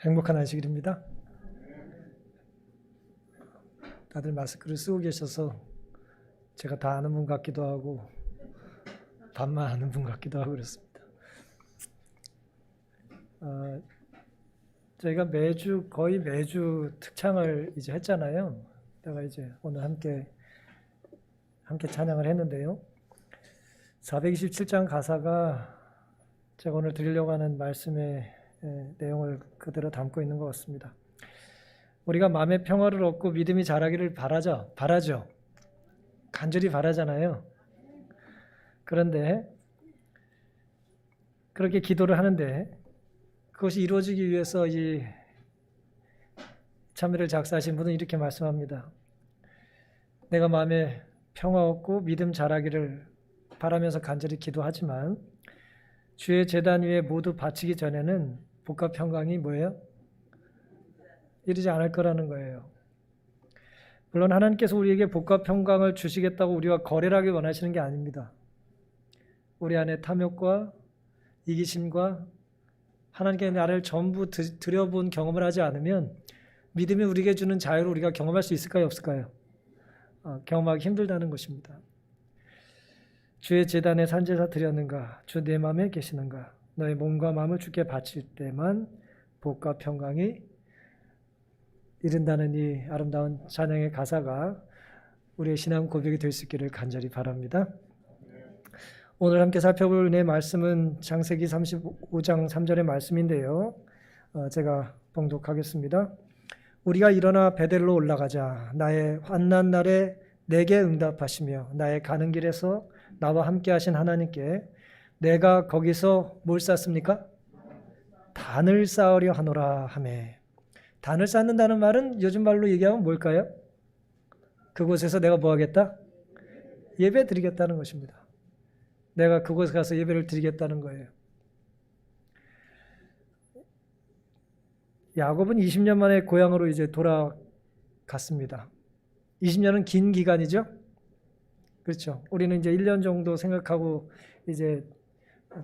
행복한 안식일입니다. 다들 마스크를 쓰고 계셔서 제가 다 아는 분 같기도 하고 반만 아는 분 같기도 하고 그렇습니다. 저희가 거의 매주 특창을 이제 했잖아요. 내가 이제 오늘 함께 찬양을 했는데요. 427장 가사가 제가 오늘 드리려고 하는 말씀의 내용을 그대로 담고 있는 것 같습니다. 우리가 마음의 평화를 얻고 믿음이 자라기를 바라죠. 간절히 바라잖아요. 그런데 그렇게 기도를 하는데 그것이 이루어지기 위해서 이 찬미를 작사하신 분은 이렇게 말씀합니다. 내가 마음에 평화 얻고 믿음 자라기를 바라면서 간절히 기도하지만 주의 제단 위에 모두 바치기 전에는 복과 평강이 뭐예요? 이르지 않을 거라는 거예요. 물론 하나님께서 우리에게 복과 평강을 주시겠다고 우리와 거래를 하기 원하시는 게 아닙니다. 우리 안에 탐욕과 이기심과 하나님께 나를 전부 들여본 경험을 하지 않으면 믿음이 우리에게 주는 자유를 우리가 경험할 수 있을까요? 없을까요? 경험하기 힘들다는 것입니다. 주의 제단에 산제사 드렸는가? 주 내 마음에 계시는가? 너의 몸과 마음을 주께 바칠 때만 복과 평강이 이른다는 이 아름다운 찬양의 가사가 우리의 신앙 고백이 될 수 있기를 간절히 바랍니다. 오늘 함께 살펴볼 내 말씀은 창세기 35장 3절의 말씀인데요. 제가 봉독하겠습니다. 우리가 일어나 베델로 올라가자. 나의 환난 날에 내게 응답하시며 나의 가는 길에서 나와 함께 하신 하나님께 내가 거기서 뭘 쌓습니까? 단을 쌓으려 하노라 하매. 단을 쌓는다는 말은 요즘 말로 얘기하면 뭘까요? 그곳에서 내가 뭐 하겠다? 예배 드리겠다는 것입니다. 내가 그곳에 가서 예배를 드리겠다는 거예요. 야곱은 20년 만에 고향으로 이제 돌아갔습니다. 20년은 긴 기간이죠? 그렇죠. 우리는 이제 1년 정도 생각하고 이제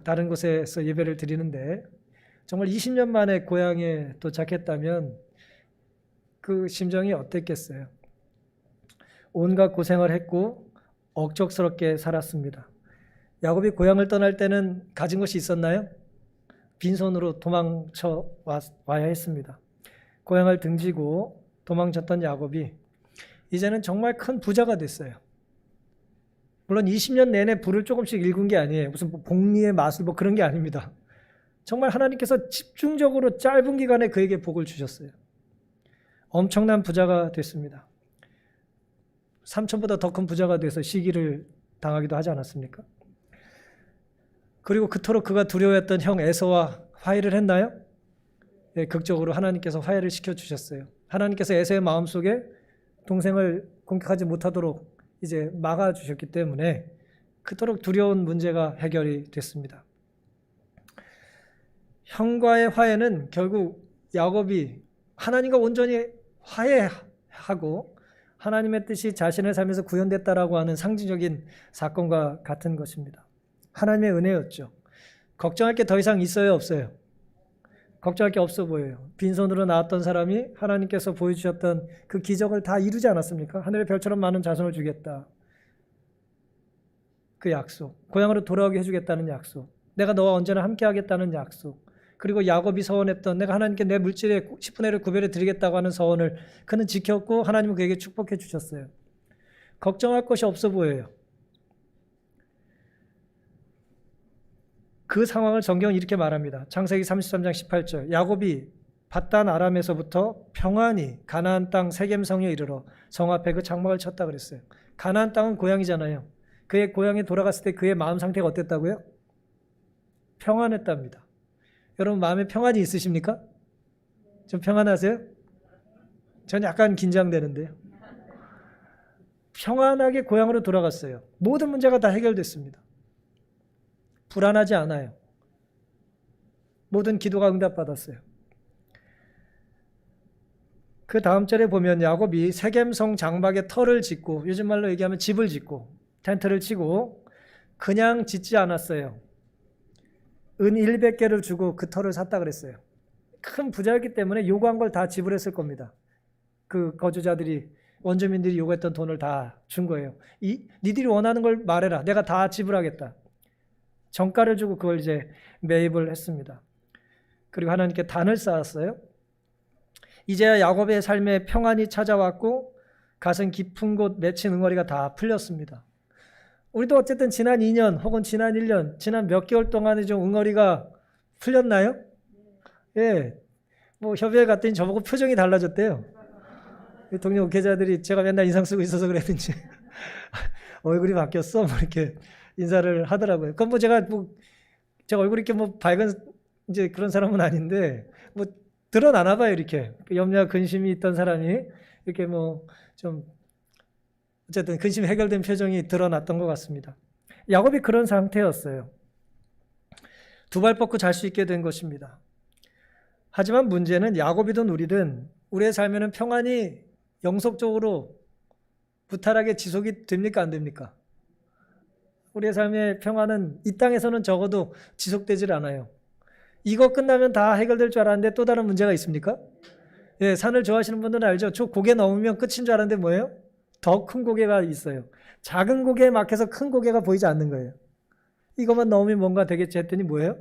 다른 곳에서 예배를 드리는데 정말 20년 만에 고향에 도착했다면 그 심정이 어땠겠어요? 온갖 고생을 했고 억척스럽게 살았습니다. 야곱이 고향을 떠날 때는 가진 것이 있었나요? 빈손으로 도망쳐 와야 했습니다. 고향을 등지고 도망쳤던 야곱이 이제는 정말 큰 부자가 됐어요. 물론 20년 내내 불을 조금씩 일군 게 아니에요. 무슨 복리의 마술 그런 게 아닙니다. 정말 하나님께서 집중적으로 짧은 기간에 그에게 복을 주셨어요. 엄청난 부자가 됐습니다. 삼촌보다 더 큰 부자가 돼서 시기를 당하기도 하지 않았습니까? 그리고 그토록 그가 두려워했던 형 에서와 화해를 했나요? 네, 극적으로 하나님께서 화해를 시켜주셨어요. 하나님께서 에서의 마음속에 동생을 공격하지 못하도록 이제 막아주셨기 때문에 그토록 두려운 문제가 해결이 됐습니다. 형과의 화해는 결국 야곱이 하나님과 온전히 화해하고 하나님의 뜻이 자신의 삶에서 구현됐다라고 하는 상징적인 사건과 같은 것입니다. 하나님의 은혜였죠. 걱정할 게 더 이상 있어요, 없어요? 걱정할 게 없어 보여요. 빈손으로 나왔던 사람이 하나님께서 보여주셨던 그 기적을 다 이루지 않았습니까? 하늘의 별처럼 많은 자손을 주겠다. 그 약속. 고향으로 돌아오게 해주겠다는 약속. 내가 너와 언제나 함께 하겠다는 약속. 그리고 야곱이 서원했던 내가 하나님께 내 물질의 10분의 1을 구별해 드리겠다고 하는 서원을 그는 지켰고 하나님은 그에게 축복해 주셨어요. 걱정할 것이 없어 보여요. 그 상황을 성경은 이렇게 말합니다. 창세기 33장 18절. 야곱이 밧단 아람에서부터 평안히 가나안 땅 세겜성에 이르러 성 앞에 그 장막을 쳤다 그랬어요. 가나안 땅은 고향이잖아요. 그의 고향에 돌아갔을 때 그의 마음 상태가 어땠다고요? 평안했답니다. 여러분 마음에 평안이 있으십니까? 좀 평안하세요? 전 약간 긴장되는데요. 평안하게 고향으로 돌아갔어요. 모든 문제가 다 해결됐습니다. 불안하지 않아요. 모든 기도가 응답받았어요. 그 다음 절에 보면 야곱이 세겜성 장막에 터를 짓고 요즘 말로 얘기하면 집을 짓고 텐트를 치고 그냥 짓지 않았어요. 은 100개를 주고 그 터를 샀다 그랬어요. 큰 부자였기 때문에 요구한 걸 다 지불했을 겁니다. 그 거주자들이, 원주민들이 요구했던 돈을 다 준 거예요. 니들이 원하는 걸 말해라. 내가 다 지불하겠다. 정가를 주고 그걸 이제 매입을 했습니다. 그리고 하나님께 단을 쌓았어요. 이제야 야곱의 삶에 평안이 찾아왔고 가슴 깊은 곳 맺힌 응어리가 다 풀렸습니다. 우리도 어쨌든 지난 2년 혹은 지난 1년, 지난 몇 개월 동안에 좀 응어리가 풀렸나요? 예. 뭐 협의회 갔더니 저보고 표정이 달라졌대요. 동료 목회자들이 제가 맨날 인상 쓰고 있어서 그랬는지 얼굴이 바뀌었어? 뭐 이렇게 인사를 하더라고요. 그건 뭐 제가 얼굴이 이렇게 뭐 밝은 이제 그런 사람은 아닌데 뭐 드러나나 봐요. 이렇게 염려와 근심이 있던 사람이 이렇게 뭐 좀 어쨌든 근심이 해결된 표정이 드러났던 것 같습니다. 야곱이 그런 상태였어요. 두 발 뻗고 잘 수 있게 된 것입니다. 하지만 문제는 야곱이든 우리든 우리의 삶에는 평안이 영속적으로 무탈하게 지속이 됩니까? 안 됩니까? 우리의 삶의 평안은 이 땅에서는 적어도 지속되질 않아요. 이거 끝나면 다 해결될 줄 알았는데 또 다른 문제가 있습니까? 예, 산을 좋아하시는 분들은 알죠? 저 고개 넘으면 끝인 줄 알았는데 뭐예요? 더 큰 고개가 있어요. 작은 고개에 막혀서 큰 고개가 보이지 않는 거예요. 이것만 넘으면 뭔가 되겠지 했더니 뭐예요?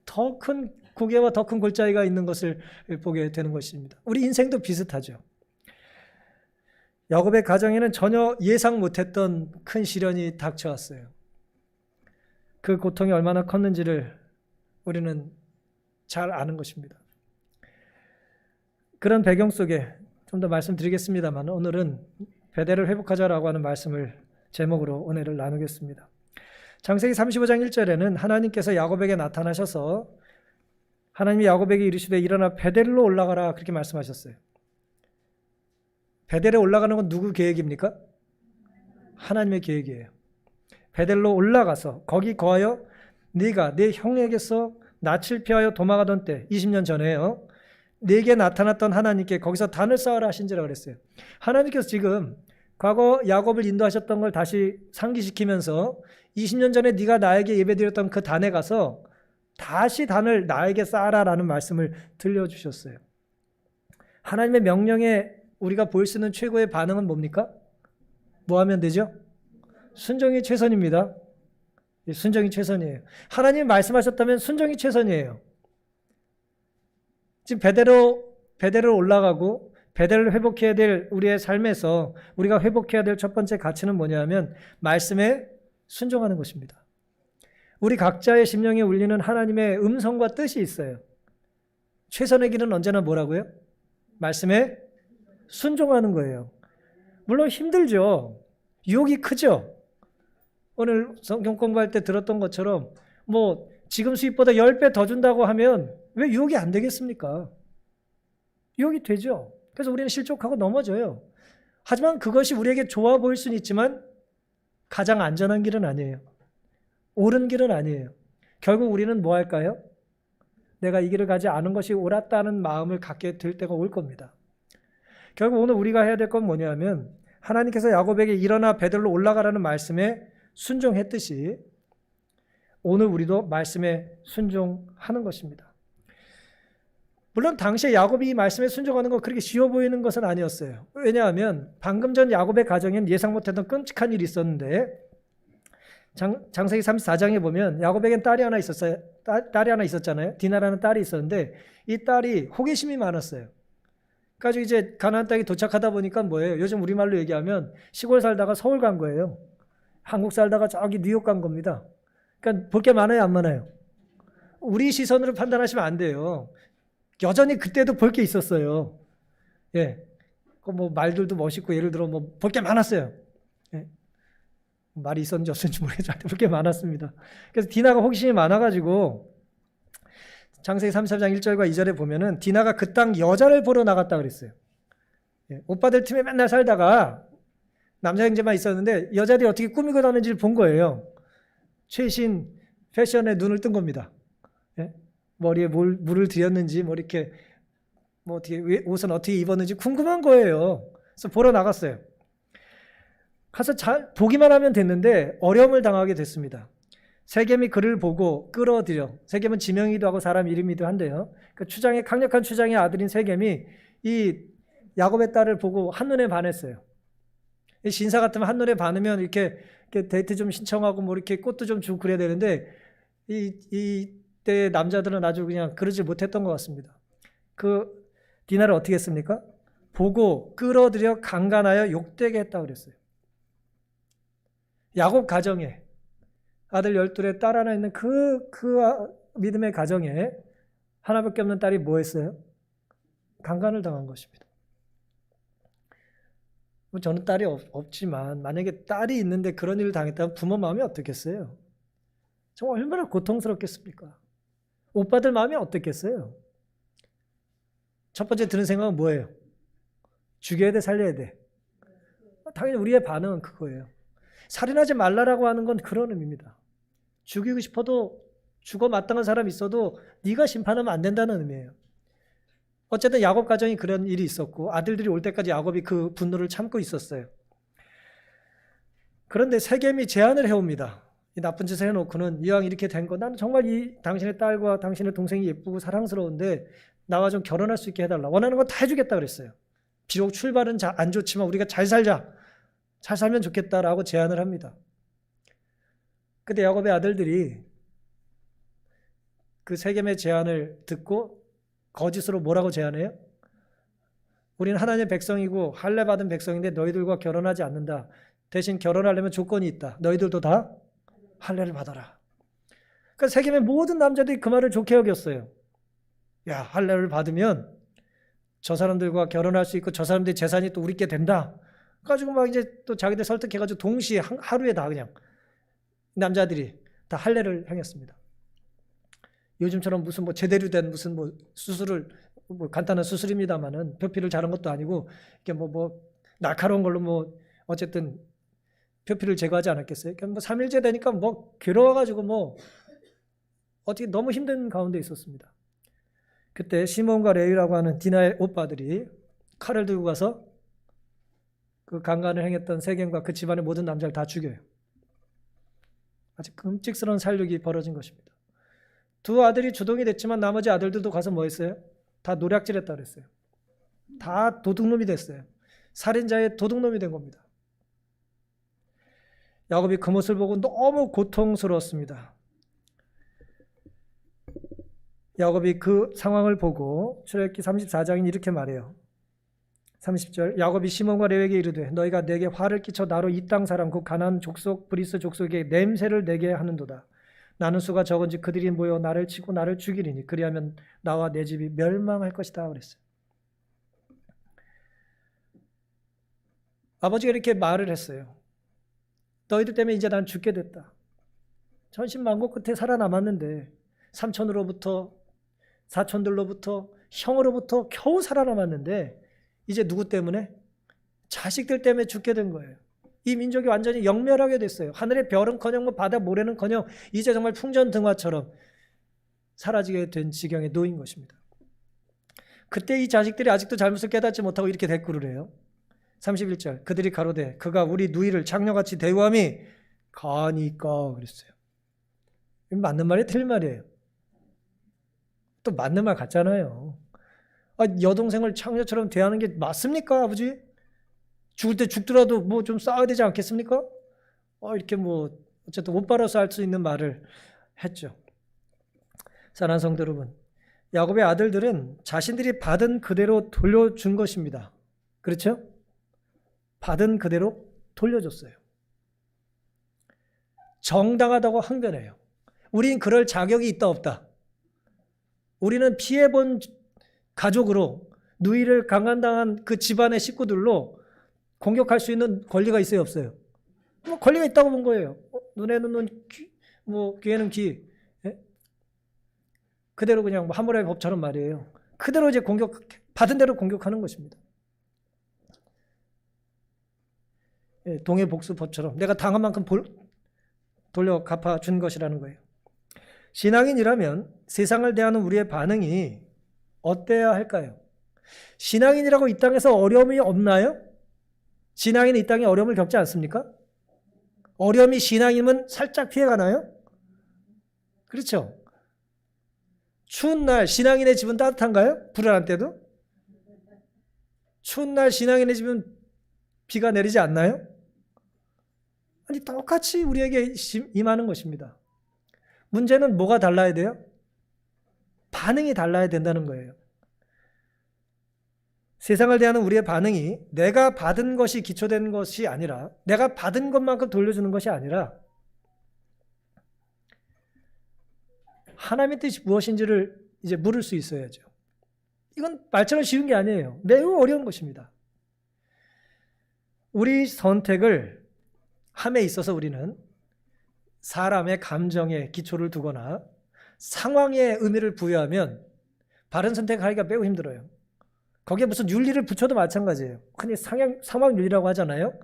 더 큰 고개와 더 큰 골짜기가 있는 것을 보게 되는 것입니다. 우리 인생도 비슷하죠. 야곱의 가정에는 전혀 예상 못했던 큰 시련이 닥쳐왔어요. 그 고통이 얼마나 컸는지를 우리는 잘 아는 것입니다. 그런 배경 속에 좀 더 말씀드리겠습니다만 오늘은 베델을 회복하자라고 하는 말씀을 제목으로 은혜를 나누겠습니다. 창세기 35장 1절에는 하나님께서 야곱에게 나타나셔서 하나님이 야곱에게 이르시되 일어나 베델로 올라가라 그렇게 말씀하셨어요. 베델에 올라가는 건 누구 계획입니까? 하나님의 계획이에요. 베델로 올라가서 거기 거하여 네가 네 형에게서 낯을 피하여 도망하던 때 20년 전에요. 네게 나타났던 하나님께 거기서 단을 쌓으라 하신지라 그랬어요. 하나님께서 지금 과거 야곱을 인도하셨던 걸 다시 상기시키면서 20년 전에 네가 나에게 예배드렸던 그 단에 가서 다시 단을 나에게 쌓아라라는 말씀을 들려주셨어요. 하나님의 명령에 우리가 보일 수 있는 최고의 반응은 뭡니까? 뭐 하면 되죠? 순종이 최선입니다. 순종이 최선이에요. 하나님이 말씀하셨다면 순종이 최선이에요. 지금 베델로 올라가고 베델을 회복해야 될 우리의 삶에서 우리가 회복해야 될 첫 번째 가치는 뭐냐면 말씀에 순종하는 것입니다. 우리 각자의 심령에 울리는 하나님의 음성과 뜻이 있어요. 최선의 길은 언제나 뭐라고요? 말씀에 순종하는 거예요. 물론 힘들죠. 유혹이 크죠. 오늘 성경 공부할 때 들었던 것처럼 뭐 지금 수입보다 10배 더 준다고 하면 왜 유혹이 안 되겠습니까? 유혹이 되죠. 그래서 우리는 실족하고 넘어져요. 하지만 그것이 우리에게 좋아 보일 수는 있지만 가장 안전한 길은 아니에요. 옳은 길은 아니에요. 결국 우리는 뭐 할까요? 내가 이 길을 가지 않은 것이 옳았다는 마음을 갖게 될 때가 올 겁니다. 결국 오늘 우리가 해야 될 건 뭐냐면 하나님께서 야곱에게 일어나 베델로 올라가라는 말씀에 순종했듯이 오늘 우리도 말씀에 순종하는 것입니다. 물론 당시에 야곱이 이 말씀에 순종하는 건 그렇게 쉬워 보이는 것은 아니었어요. 왜냐하면 방금 전 야곱의 가정엔 예상 못했던 끔찍한 일이 있었는데 창세기 34장에 보면 야곱에겐 딸이 하나 있었어요. 딸이 하나 있었잖아요. 디나라는 딸이 있었는데 이 딸이 호기심이 많았어요. 그래서 이제 가나안 땅에 도착하다 보니까 뭐예요? 요즘 우리말로 얘기하면 시골 살다가 서울 간 거예요. 한국 살다가 저기 뉴욕 간 겁니다. 그러니까 볼 게 많아요, 안 많아요? 우리 시선으로 판단하시면 안 돼요. 여전히 그때도 볼 게 있었어요. 예, 뭐 말들도 멋있고 예를 들어 뭐 볼 게 많았어요. 예. 말이 있었는지 없었는지 모르겠지만 볼 게 많았습니다. 그래서 디나가 호기심이 많아가지고 창세기 33장 1절과 2절에 보면은 디나가 그 땅 여자를 보러 나갔다 그랬어요. 예, 오빠들 팀에 맨날 살다가 남자 형제만 있었는데 여자들이 어떻게 꾸미고 다니는지를 본 거예요. 최신 패션에 눈을 뜬 겁니다. 예? 머리에 물을 들였는지 뭐 이렇게 뭐 어떻게 옷은 어떻게 입었는지 궁금한 거예요. 그래서 보러 나갔어요. 가서 잘 보기만 하면 됐는데 어려움을 당하게 됐습니다. 세겜이 그를 보고 끌어들여. 세겜은 지명이기도 하고 사람 이름이기도 한데요. 그 강력한 추장의 아들인 세겜이 이 야곱의 딸을 보고 한눈에 반했어요. 이 신사 같으면 한눈에 반하면 이렇게 데이트 좀 신청하고 뭐 이렇게 꽃도 좀 주고 그래야 되는데 이때 남자들은 아주 그냥 그러지 못했던 것 같습니다. 그 디나를 어떻게 했습니까? 보고 끌어들여 강간하여 욕되게 했다고 그랬어요. 야곱 가정에 아들 12에 딸 하나 있는 그 믿음의 가정에 하나밖에 없는 딸이 뭐 했어요? 강간을 당한 것입니다. 저는 딸이 없지만 만약에 딸이 있는데 그런 일을 당했다면 부모 마음이 어떻겠어요? 정말 얼마나 고통스럽겠습니까? 오빠들 마음이 어떻겠어요? 첫 번째 드는 생각은 뭐예요? 죽여야 돼, 살려야 돼? 당연히 우리의 반응은 그거예요. 살인하지 말라라고 하는 건 그런 의미입니다. 죽이고 싶어도 죽어 마땅한 사람이 있어도 네가 심판하면 안 된다는 의미예요. 어쨌든 야곱 가정이 그런 일이 있었고 아들들이 올 때까지 야곱이 그 분노를 참고 있었어요. 그런데 세겜이 제안을 해옵니다. 이 나쁜 짓을 해놓고는 이왕 이렇게 된 거 나는 정말 이 당신의 딸과 당신의 동생이 예쁘고 사랑스러운데 나와 좀 결혼할 수 있게 해달라. 원하는 거 다 해주겠다 그랬어요. 비록 출발은 안 좋지만 우리가 잘 살자. 잘 살면 좋겠다라고 제안을 합니다. 그때 야곱의 아들들이 그 세겜의 제안을 듣고 거짓으로 뭐라고 제안해요? 우리는 하나님의 백성이고 할례 받은 백성인데 너희들과 결혼하지 않는다. 대신 결혼하려면 조건이 있다. 너희들도 다 할례를 받아라. 그러니까 세겜의 모든 남자들이 그 말을 좋게 여겼어요. 야, 할례를 받으면 저 사람들과 결혼할 수 있고 저 사람들의 재산이 또 우리께 된다. 가지고 막 이제 또 자기들 설득해가지고 동시에 하루에 다 그냥 남자들이 다 할례를 행했습니다. 요즘처럼 무슨 뭐 제대로 된 무슨 뭐 수술을 뭐 간단한 수술입니다만은 표피를 자른 것도 아니고 이게 뭐 날카로운 걸로 뭐 어쨌든 표피를 제거하지 않았겠어요. 그러니까 뭐 3일째 되니까 뭐 괴로워가지고 뭐 어떻게 너무 힘든 가운데 있었습니다. 그때 시몬과 레위라고 하는 디나의 오빠들이 칼을 들고 가서 그 강간을 행했던 세겜과 그 집안의 모든 남자를 다 죽여요. 아주 끔찍스러운 살육이 벌어진 것입니다. 두 아들이 주동이 됐지만 나머지 아들들도 가서 뭐 했어요? 다 노략질했다 그랬어요. 다 도둑놈이 됐어요. 살인자의 도둑놈이 된 겁니다. 야곱이 그 모습을 보고 너무 고통스러웠습니다. 야곱이 그 상황을 보고 출애굽기 34장인 이렇게 말해요. 30절 야곱이 시몬과 레위에게 이르되 너희가 내게 화를 끼쳐 나로 이 땅 사람 곧 가나안 족속 브리스 족속에게 냄새를 내게 하는도다. 나는 수가 적은지 그들이 모여 나를 치고 나를 죽이리니 그리하면 나와 내 집이 멸망할 것이다 그랬어요. 아버지가 이렇게 말을 했어요. 너희들 때문에 이제 난 죽게 됐다. 천신만고 끝에 살아남았는데 삼촌으로부터 사촌들로부터 형으로부터 겨우 살아남았는데 이제 누구 때문에? 자식들 때문에 죽게 된 거예요. 이 민족이 완전히 영멸하게 됐어요. 하늘의 별은커녕 뭐 바다 모래는커녕 이제 정말 풍전등화처럼 사라지게 된 지경에 놓인 것입니다. 그때 이 자식들이 아직도 잘못을 깨닫지 못하고 이렇게 대꾸를 해요. 31절 그들이 가로되 그가 우리 누이를 장녀같이 대우함이 가니까 그랬어요. 맞는 말이 틀린 말이에요. 또 맞는 말 같잖아요. 여동생을 창녀처럼 대하는 게 맞습니까, 아버지? 죽을 때 죽더라도 뭐 좀 싸워야 되지 않겠습니까? 이렇게 뭐 어쨌든 오빠로서 할 수 있는 말을 했죠. 사랑하는 성도 여러분, 야곱의 아들들은 자신들이 받은 그대로 돌려준 것입니다. 그렇죠? 받은 그대로 돌려줬어요. 정당하다고 항변해요. 우린 그럴 자격이 있다 없다. 우리는 피해본 가족으로 누이를 강간당한 그 집안의 식구들로 공격할 수 있는 권리가 있어요 없어요? 뭐 권리가 있다고 본 거예요. 눈에는 눈, 귀에는 귀. 예? 그대로 그냥 뭐 하모라의 법처럼 말이에요. 그대로 이제 받은 대로 공격하는 것입니다. 예, 동해복수법처럼 내가 당한 만큼 돌려 갚아준 것이라는 거예요. 신앙인이라면 세상을 대하는 우리의 반응이 어때야 할까요? 신앙인이라고 이 땅에서 어려움이 없나요? 신앙인은 이 땅에 어려움을 겪지 않습니까? 어려움이 신앙인은 살짝 피해가나요? 그렇죠? 추운 날 신앙인의 집은 따뜻한가요? 불안할 때도? 추운 날 신앙인의 집은 비가 내리지 않나요? 아니, 똑같이 우리에게 임하는 것입니다. 문제는 뭐가 달라야 돼요? 반응이 달라야 된다는 거예요. 세상을 대하는 우리의 반응이 내가 받은 것이 기초된 것이 아니라, 내가 받은 것만큼 돌려주는 것이 아니라 하나님의 뜻이 무엇인지를 이제 물을 수 있어야죠. 이건 말처럼 쉬운 게 아니에요. 매우 어려운 것입니다. 우리 선택을 함에 있어서 우리는 사람의 감정에 기초를 두거나 상황에 의미를 부여하면 바른 선택하기가 매우 힘들어요. 거기에 무슨 윤리를 붙여도 마찬가지예요. 흔히 상황윤리라고 하잖아요.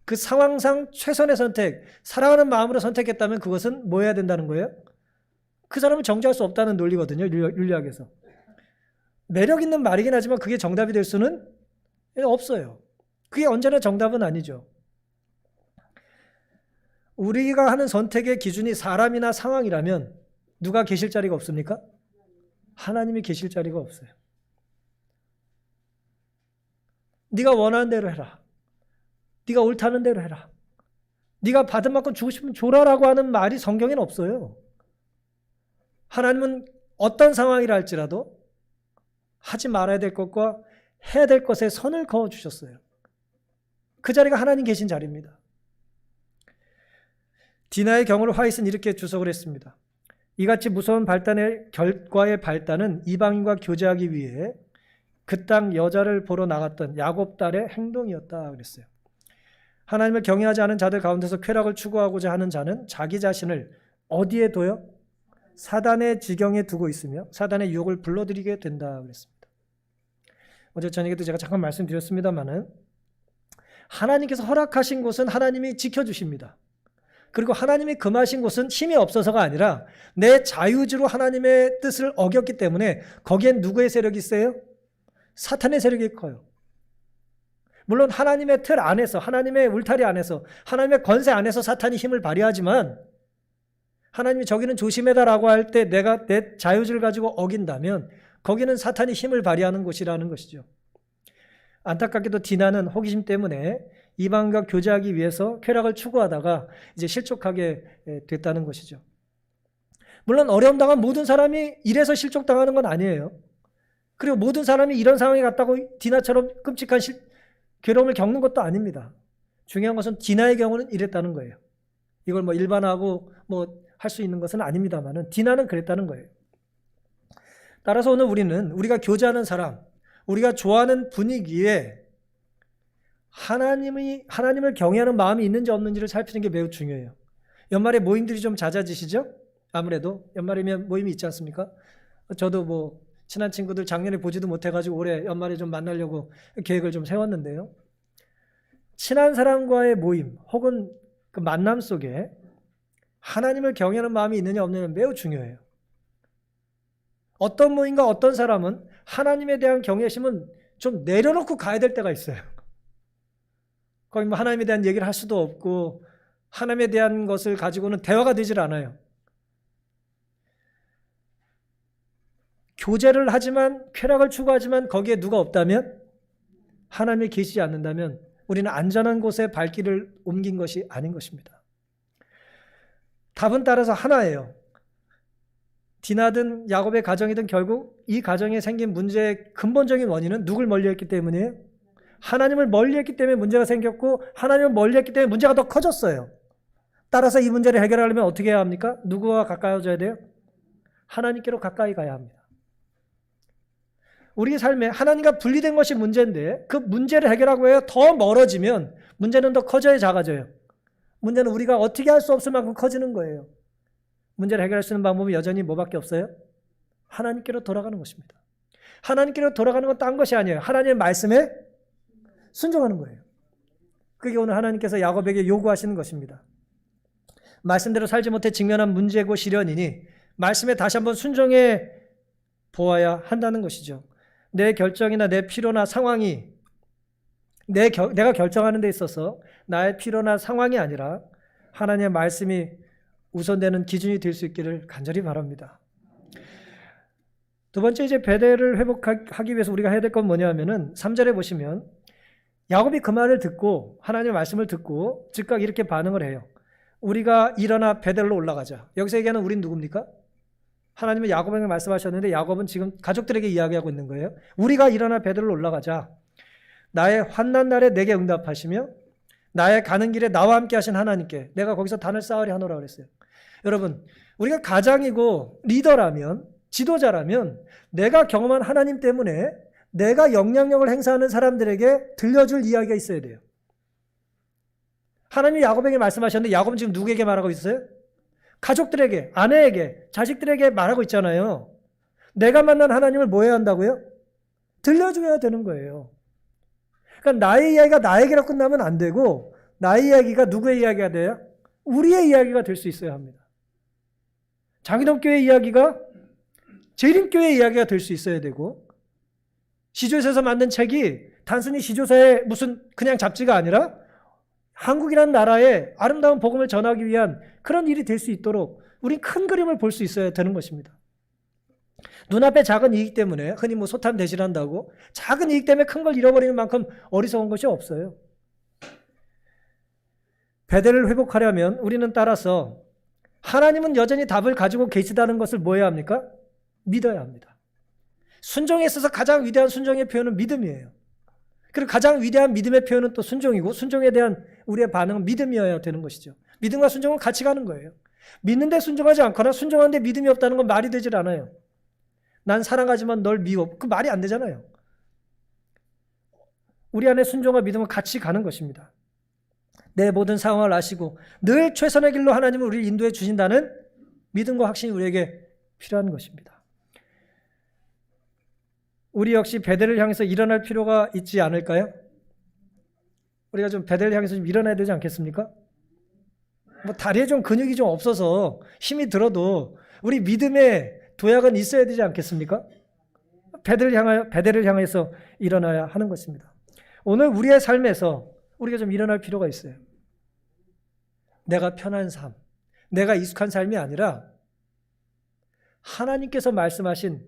그 상황상 최선의 선택, 사랑하는 마음으로 선택했다면 그것은 뭐 해야 된다는 거예요? 그 사람을 정죄할 수 없다는 논리거든요. 윤리학에서. 매력 있는 말이긴 하지만 그게 정답이 될 수는 없어요. 그게 언제나 정답은 아니죠. 우리가 하는 선택의 기준이 사람이나 상황이라면 누가 계실 자리가 없습니까? 하나님이 계실 자리가 없어요. 네가 원하는 대로 해라. 네가 옳다는 대로 해라. 네가 받은 만큼 주고 싶으면 줘라라고 하는 말이 성경에는 없어요. 하나님은 어떤 상황이라 할지라도 하지 말아야 될 것과 해야 될 것에 선을 그어주셨어요. 그 자리가 하나님 계신 자리입니다. 디나의 경우를 화이트는 이렇게 주석을 했습니다. 이같이 무서운 발단의 결과의 발단은 이방인과 교제하기 위해 그 땅 여자를 보러 나갔던 야곱 딸의 행동이었다 그랬어요. 하나님을 경외하지 않은 자들 가운데서 쾌락을 추구하고자 하는 자는 자기 자신을 어디에 둬요? 사단의 지경에 두고 있으며 사단의 유혹을 불러들이게 된다 그랬습니다. 어제 저녁에도 제가 잠깐 말씀드렸습니다마는 하나님께서 허락하신 곳은 하나님이 지켜주십니다. 그리고 하나님이 금하신 곳은 힘이 없어서가 아니라 내 자유지로 하나님의 뜻을 어겼기 때문에 거기엔 누구의 세력이 있어요? 사탄의 세력이 커요. 물론 하나님의 틀 안에서, 하나님의 울타리 안에서, 하나님의 권세 안에서 사탄이 힘을 발휘하지만 하나님이 저기는 조심해다라고 할 때 내가 내 자유지를 가지고 어긴다면 거기는 사탄이 힘을 발휘하는 곳이라는 것이죠. 안타깝게도 디나는 호기심 때문에 이방과 교제하기 위해서 쾌락을 추구하다가 이제 실족하게 됐다는 것이죠. 물론 어려움 당한 모든 사람이 이래서 실족당하는 건 아니에요. 그리고 모든 사람이 이런 상황에 갔다고 디나처럼 끔찍한 괴로움을 겪는 것도 아닙니다. 중요한 것은 디나의 경우는 이랬다는 거예요. 이걸 뭐 일반화하고 뭐 할 수 있는 것은 아닙니다만은 디나는 그랬다는 거예요. 따라서 오늘 우리는 우리가 교제하는 사람, 우리가 좋아하는 분위기에 하나님을 경외하는 마음이 있는지 없는지를 살피는 게 매우 중요해요. 연말에 모임들이 좀 잦아지시죠? 아무래도 연말이면 모임이 있지 않습니까? 저도 뭐 친한 친구들 작년에 보지도 못해가지고 올해 연말에 좀 만나려고 계획을 좀 세웠는데요. 친한 사람과의 모임 혹은 그 만남 속에 하나님을 경외하는 마음이 있느냐 없느냐는 매우 중요해요. 어떤 모임과 어떤 사람은 하나님에 대한 경외심은 좀 내려놓고 가야 될 때가 있어요. 거기 뭐 하나님에 대한 얘기를 할 수도 없고 하나님에 대한 것을 가지고는 대화가 되질 않아요. 교제를 하지만 쾌락을 추구하지만 거기에 누가 없다면, 하나님이 계시지 않는다면 우리는 안전한 곳에 발길을 옮긴 것이 아닌 것입니다. 답은 따라서 하나예요. 디나든 야곱의 가정이든 결국 이 가정에 생긴 문제의 근본적인 원인은 누굴 멀리했기 때문이에요? 하나님을 멀리했기 때문에 문제가 생겼고 하나님을 멀리했기 때문에 문제가 더 커졌어요. 따라서 이 문제를 해결하려면 어떻게 해야 합니까? 누구와 가까워져야 돼요? 하나님께로 가까이 가야 합니다. 우리 삶에 하나님과 분리된 것이 문제인데 그 문제를 해결하고 해야 더 멀어지면 문제는 더 커져야 작아져요. 문제는 우리가 어떻게 할 수 없을 만큼 커지는 거예요. 문제를 해결할 수 있는 방법은 여전히 뭐밖에 없어요? 하나님께로 돌아가는 것입니다. 하나님께로 돌아가는 건 딴 것이 아니에요. 하나님의 말씀에 순종하는 거예요. 그게 오늘 하나님께서 야곱에게 요구하시는 것입니다. 말씀대로 살지 못해 직면한 문제고 시련이니 말씀에 다시 한번 순종해 보아야 한다는 것이죠. 내 결정이나 내 필요나 상황이 내가 결정하는 데 있어서 나의 필요나 상황이 아니라 하나님의 말씀이 우선되는 기준이 될 수 있기를 간절히 바랍니다. 두 번째, 이제 베델을 회복하기 위해서 우리가 해야 될 건 뭐냐면은 3절에 보시면 야곱이 그 말을 듣고 하나님의 말씀을 듣고 즉각 이렇게 반응을 해요. 우리가 일어나 베델로 올라가자. 여기서 얘기하는 우린 누굽니까? 하나님은 야곱에게 말씀하셨는데 야곱은 지금 가족들에게 이야기하고 있는 거예요. 우리가 일어나 베델로 올라가자. 나의 환난 날에 내게 응답하시며 나의 가는 길에 나와 함께 하신 하나님께 내가 거기서 단을 쌓으리 하노라 그랬어요. 여러분, 우리가 가장이고 리더라면, 지도자라면 내가 경험한 하나님 때문에 내가 영향력을 행사하는 사람들에게 들려줄 이야기가 있어야 돼요. 하나님이 야곱에게 말씀하셨는데 야곱은 지금 누구에게 말하고 있어요? 가족들에게, 아내에게, 자식들에게 말하고 있잖아요. 내가 만난 하나님을 뭐 해야 한다고요? 들려줘야 되는 거예요. 그러니까 나의 이야기가 나에게로 끝나면 안 되고 나의 이야기가 누구의 이야기가 돼요? 우리의 이야기가 될 수 있어야 합니다. 장기동교회 이야기가 재림교회 이야기가 될 수 있어야 되고 시조에서 만든 책이 단순히 시조사의 무슨 그냥 잡지가 아니라 한국이라는 나라에 아름다운 복음을 전하기 위한 그런 일이 될 수 있도록 우린 큰 그림을 볼 수 있어야 되는 것입니다. 눈앞에 작은 이익 때문에 흔히 뭐 소탐 대신한다고 작은 이익 때문에 큰 걸 잃어버리는 만큼 어리석은 것이 없어요. 베델을 회복하려면 우리는 따라서 하나님은 여전히 답을 가지고 계시다는 것을 뭐 해야 합니까? 믿어야 합니다. 순종에 있어서 가장 위대한 순종의 표현은 믿음이에요. 그리고 가장 위대한 믿음의 표현은 또 순종이고 순종에 대한 우리의 반응은 믿음이어야 되는 것이죠. 믿음과 순종은 같이 가는 거예요. 믿는데 순종하지 않거나 순종하는데 믿음이 없다는 건 말이 되질 않아요. 난 사랑하지만 널 미워. 그 말이 안 되잖아요. 우리 안에 순종과 믿음은 같이 가는 것입니다. 내 모든 상황을 아시고 늘 최선의 길로 하나님은 우리를 인도해 주신다는 믿음과 확신이 우리에게 필요한 것입니다. 우리 역시 베델을 향해서 일어날 필요가 있지 않을까요? 우리가 좀 베델을 향해서 좀 일어나야 되지 않겠습니까? 뭐 다리에 좀 근육이 좀 없어서 힘이 들어도 우리 믿음의 도약은 있어야 되지 않겠습니까? 베델을 향해서 일어나야 하는 것입니다. 오늘 우리의 삶에서 우리가 좀 일어날 필요가 있어요. 내가 편한 삶, 내가 익숙한 삶이 아니라 하나님께서 말씀하신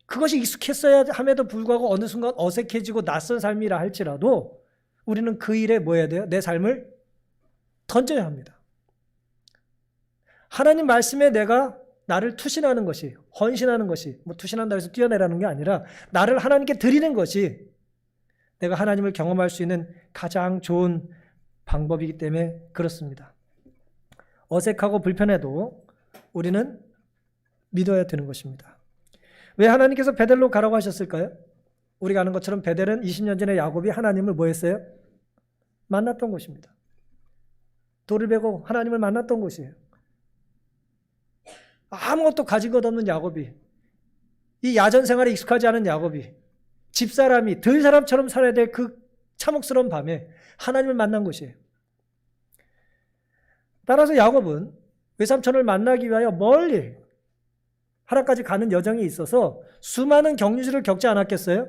그것이 익숙했어야 함에도 불구하고 어느 순간 어색해지고 낯선 삶이라 할지라도 우리는 그 일에 뭐 해야 돼요? 내 삶을 던져야 합니다. 하나님 말씀에 내가 나를 투신하는 것이, 헌신하는 것이, 뭐 투신한다 해서 뛰어내라는 게 아니라 나를 하나님께 드리는 것이 내가 하나님을 경험할 수 있는 가장 좋은 방법이기 때문에 그렇습니다. 어색하고 불편해도 우리는 믿어야 되는 것입니다. 왜 하나님께서 베델로 가라고 하셨을까요? 우리가 아는 것처럼 베델은 20년 전에 야곱이 하나님을 뭐 했어요? 만났던 곳입니다. 돌을 베고 하나님을 만났던 곳이에요. 아무것도 가진 것 없는 야곱이, 이 야전 생활에 익숙하지 않은 야곱이 집사람이 들 사람처럼 살아야 될 그 참혹스러운 밤에 하나님을 만난 곳이에요. 따라서 야곱은 외삼촌을 만나기 위하여 멀리 하란까지 가는 여정이 있어서 수많은 격류지를 겪지 않았겠어요?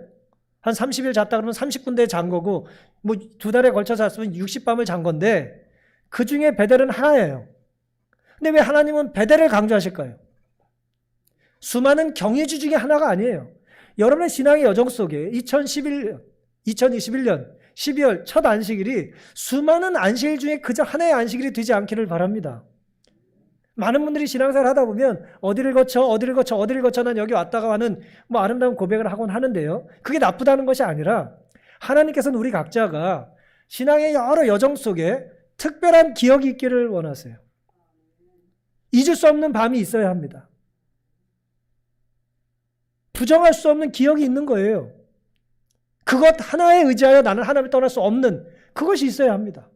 한 30일 잤다 그러면 30군데 잔 거고 뭐 2달에 걸쳐서 잤으면 60밤을 잔 건데 그 중에 베델은 하나예요. 근데 왜 하나님은 베델을 강조하실까요? 수많은 경유지 중에 하나가 아니에요. 여러분의 신앙의 여정 속에 2021년 12월 첫 안식일이 수많은 안식일 중에 그저 하나의 안식일이 되지 않기를 바랍니다. 많은 분들이 신앙생활 하다 보면 어디를 거쳐 난 여기 왔다가 하는 뭐 아름다운 고백을 하곤 하는데요. 그게 나쁘다는 것이 아니라 하나님께서는 우리 각자가 신앙의 여러 여정 속에 특별한 기억이 있기를 원하세요. 잊을 수 없는 밤이 있어야 합니다. 부정할 수 없는 기억이 있는 거예요. 그것 하나에 의지하여 나는 하나님을 떠날 수 없는 그것이 있어야 합니다.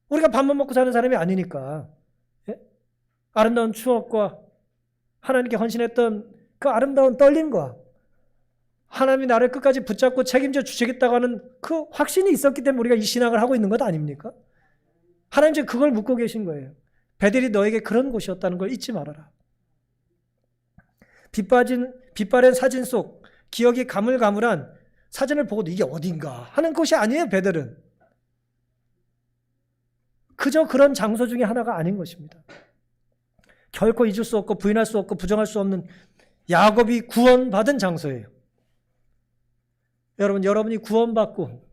우리가 밥만 먹고 사는 사람이 아니니까 아름다운 추억과 하나님께 헌신했던 그 아름다운 떨림과 하나님이 나를 끝까지 붙잡고 책임져 주시겠다고 하는 그 확신이 있었기 때문에 우리가 이 신앙을 하고 있는 것 아닙니까? 하나님 지금 그걸 묻고 계신 거예요. 베델이 너에게 그런 곳이었다는 걸 잊지 말아라. 빛바랜 사진 속 기억이 가물가물한 사진을 보고도 이게 어딘가 하는 곳이 아니에요. 베델은 그저 그런 장소 중에 하나가 아닌 것입니다. 결코 잊을 수 없고 부인할 수 없고 부정할 수 없는 야곱이 구원받은 장소예요. 여러분, 여러분이 구원받고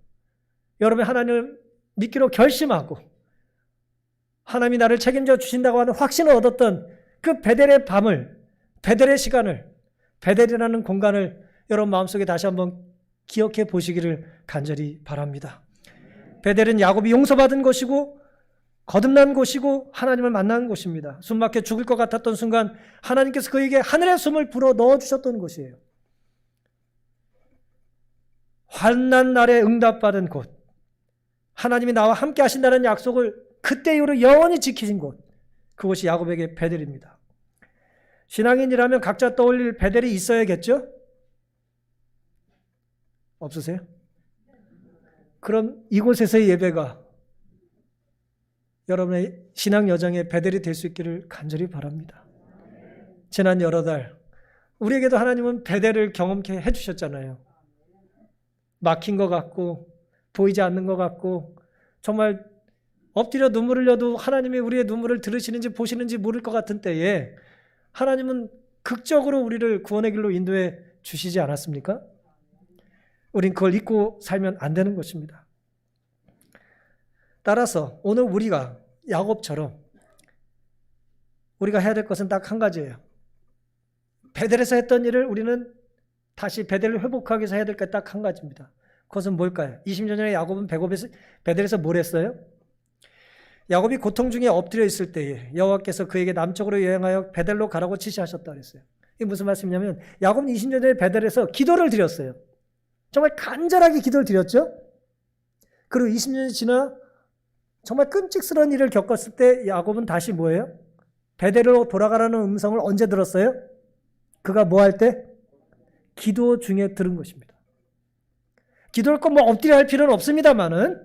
여러분이 하나님을 믿기로 결심하고 하나님이 나를 책임져 주신다고 하는 확신을 얻었던 그 베델의 밤을, 베델의 시간을, 베델이라는 공간을 여러분 마음속에 다시 한번 기억해 보시기를 간절히 바랍니다. 베델은 야곱이 용서받은 곳이고 거듭난 곳이고 하나님을 만난 곳입니다. 숨막혀 죽을 것 같았던 순간 하나님께서 그에게 하늘의 숨을 불어 넣어주셨던 곳이에요. 환난 날에 응답받은 곳, 하나님이 나와 함께 하신다는 약속을 그때 이후로 영원히 지키신 곳, 그곳이 야곱에게 베델입니다. 신앙인이라면 각자 떠올릴 베델이 있어야겠죠? 없으세요? 그럼 이곳에서의 예배가 여러분의 신앙 여정의 베델이 될 수 있기를 간절히 바랍니다. 지난 여러 달 우리에게도 하나님은 베델을 경험케 해주셨잖아요. 막힌 것 같고 보이지 않는 것 같고 정말 엎드려 눈물 흘려도 하나님이 우리의 눈물을 들으시는지 보시는지 모를 것 같은 때에 하나님은 극적으로 우리를 구원의 길로 인도해 주시지 않았습니까? 우린 그걸 잊고 살면 안 되는 것입니다. 따라서 오늘 우리가 야곱처럼 우리가 해야 될 것은 딱 한 가지예요. 베델에서 했던 일을 우리는 다시 베델을 회복하기 위해서 해야 될 게 딱 한 가지입니다. 그것은 뭘까요? 20년 전에 야곱은 베델에서 뭘 했어요? 야곱이 고통 중에 엎드려 있을 때에 여호와께서 그에게 남쪽으로 여행하여 베델로 가라고 지시하셨다 그랬어요. 이게 무슨 말씀이냐면 야곱은 20년 전에 베델에서 기도를 드렸어요. 정말 간절하게 기도를 드렸죠. 그리고 20년이 지나 정말 끔찍스러운 일을 겪었을 때 야곱은 다시 뭐예요? 베델로 돌아가라는 음성을 언제 들었어요? 그가 뭐 할 때? 기도 중에 들은 것입니다. 기도를 꼭 뭐 엎드려 할 필요는 없습니다만은,